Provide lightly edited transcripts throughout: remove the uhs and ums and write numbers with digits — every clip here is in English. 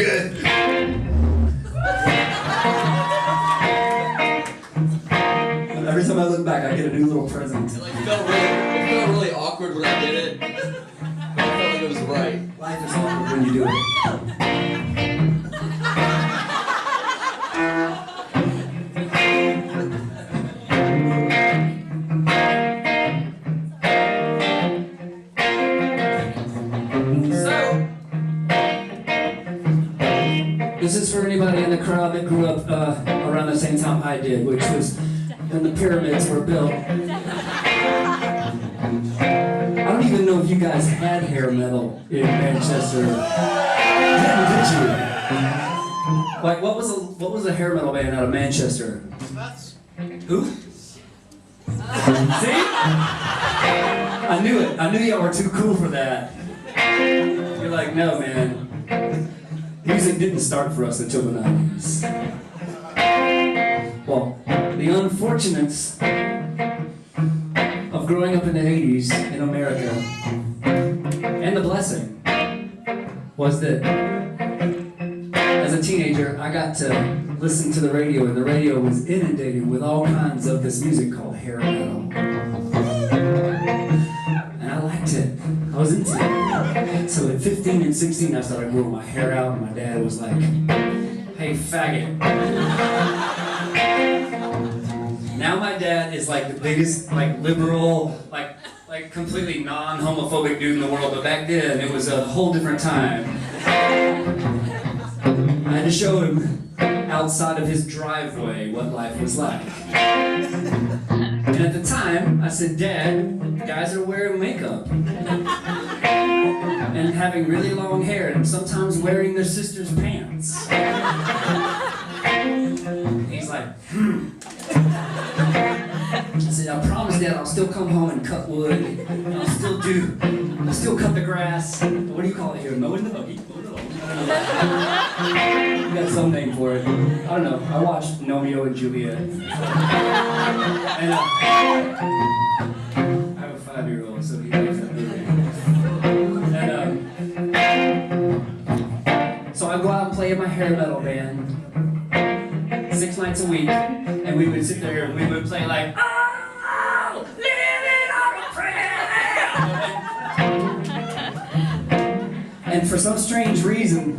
good. Every time I look back, I get a new little present. It felt really awkward when I did it. But I felt like it was right. Life is awkward when you do it. This is for anybody in the crowd that grew up around the same time I did, which was when the pyramids were built. I don't even know if you guys had hair metal in Manchester. Did you? Like, what was a hair metal band out of Manchester? Who? See? I knew it. I knew y'all were too cool for that. You're like, no, man. Music didn't start for us until the 90s. Well, the unfortunates of growing up in the 80s in America, and the blessing, was that as a teenager, I got to listen to the radio, and the radio was inundated with all kinds of this music called hair metal. And I liked it. I was into it. So at 15 and 16, I started growing my hair out, and my dad was like, hey, faggot. Now my dad is like the biggest, like, liberal, like completely non-homophobic dude in the world, but back then it was a whole different time. I had to show him outside of his driveway what life was like. And at the time, I said, Dad, guys are wearing makeup. And having really long hair, and sometimes wearing their sister's pants. He's like, I said, I promise, Dad, I'll still come home and cut wood. And I'll still cut the grass. What do you call it here? Mowing the buggy. You got some name for it. I don't know. I watched Romeo and Juliet. And I have a 5-year-old, so he likes that movie. So I go out and play in my hair metal band 6 nights a week, and we would sit there and we would play like, oh, living on a prayer. And for some strange reason,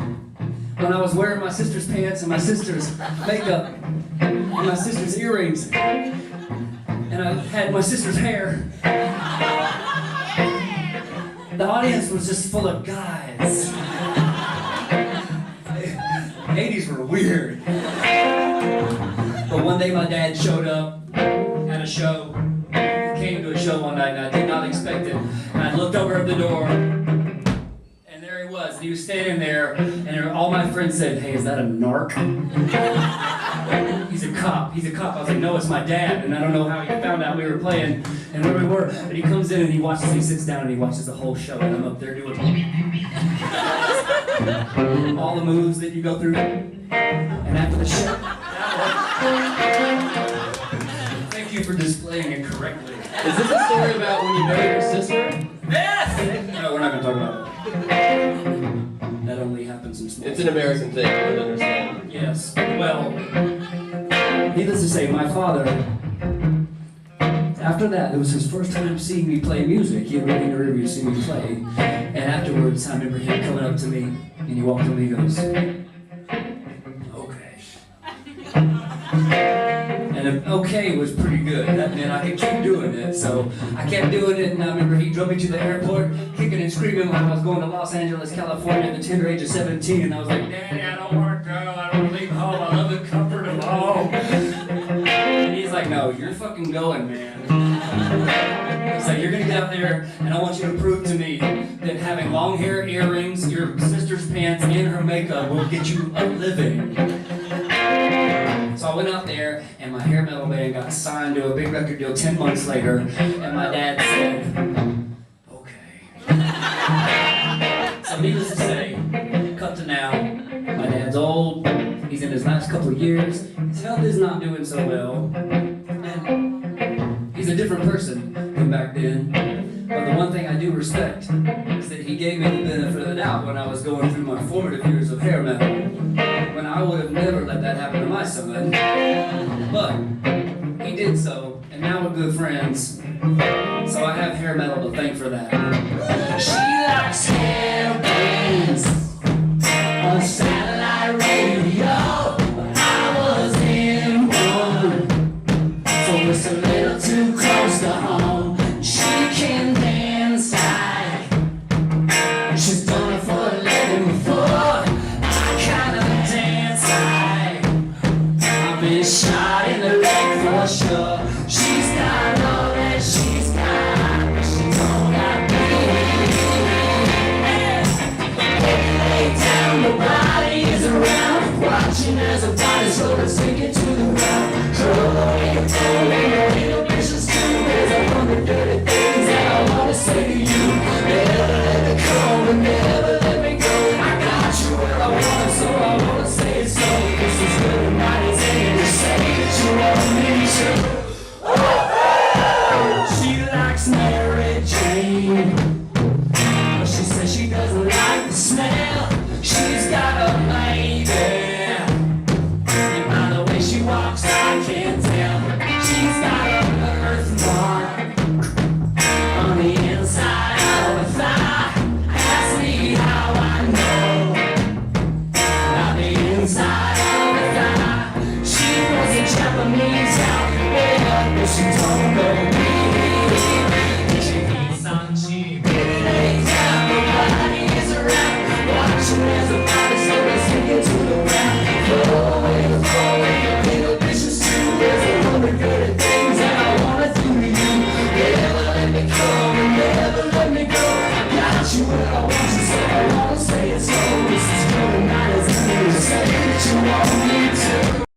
when I was wearing my sister's pants and my sister's makeup and my sister's earrings, and I had my sister's hair, the audience was just full of guys. 80s were weird. But one day my dad showed up at a show. He came to a show one night and I did not expect it. And I looked over at the door and there he was. And he was standing there and all my friends said, hey, is that a narc? He's a cop. He's a cop. I was like, no, it's my dad. And I don't know how he found out we were playing and where we were. But he comes in and he sits down and he watches the whole show. And I'm up there doing all the moves that you go through. And after the show, thank you for displaying it correctly. Is this a story about when you married your sister? Yes! No, we're not going to talk about it. That only happens in small. It's an American thing, I don't understand. Yes. Well, needless to say, my father, after that, it was his first time seeing me play music. He had been in the rearview to see me play. And afterwards, I remember him coming up to me, and he walked to me and goes, okay. And okay was pretty good. That meant I could keep doing it. So I kept doing it, and I remember he drove me to the airport, kicking and screaming when I was going to Los Angeles, California at the tender age of 17. And I was like, Daddy, I don't want to go. I don't want to leave home. I love the comfort of home. And he's like, no, you're fucking going, man. He's like, you're going to get out there, and I want you to prove to me that having long hair, earrings, your sister's pants, and her makeup will get you a living. So I went out there, and my hair metal band got signed to a big record deal 10 months later, and my dad said, okay. So needless to say, cut to now, my dad's old, he's in his last couple of years, his health is not doing so well, and he's a different person than back then, but the one thing I do respect is that he he gave me the benefit of the doubt when I was going through my formative years of hair metal. When I would have never let that happen to my son. But he did so, and now we're good friends. So I have hair metal to thank for that. She likes hair bands on satellite radio.